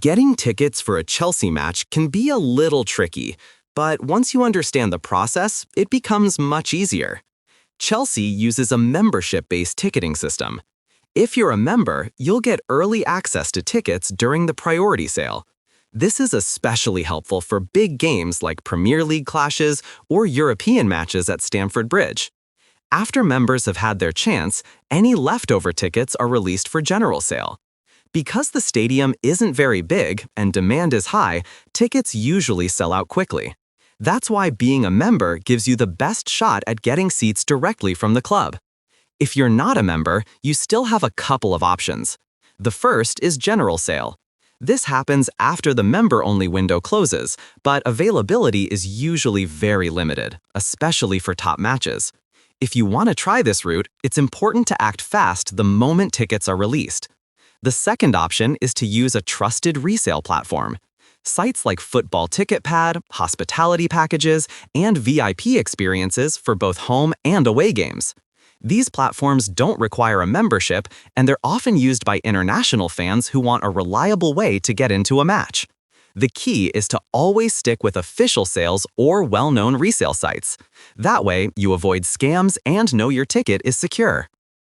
Getting tickets for a Chelsea match can be a little tricky, but once you understand the process, it becomes much easier. Chelsea uses a membership-based ticketing system. If you're a member, you'll get early access to tickets during the priority sale. This is especially helpful for big games like Premier League clashes or European matches at Stamford Bridge. After members have had their chance, any leftover tickets are released for general sale. Because the stadium isn't very big and demand is high, tickets usually sell out quickly. That's why being a member gives you the best shot at getting seats directly from the club. If you're not a member, you still have a couple of options. The first is general sale. This happens after the member-only window closes, but availability is usually very limited, especially for top matches. If you want to try this route, it's important to act fast the moment tickets are released. The second option is to use a trusted resale platform. Sites like Football Ticket Pad, hospitality packages, and VIP experiences for both home and away games. These platforms don't require a membership, and they're often used by international fans who want a reliable way to get into a match. The key is to always stick with official sales or well-known resale sites. That way, you avoid scams and know your ticket is secure.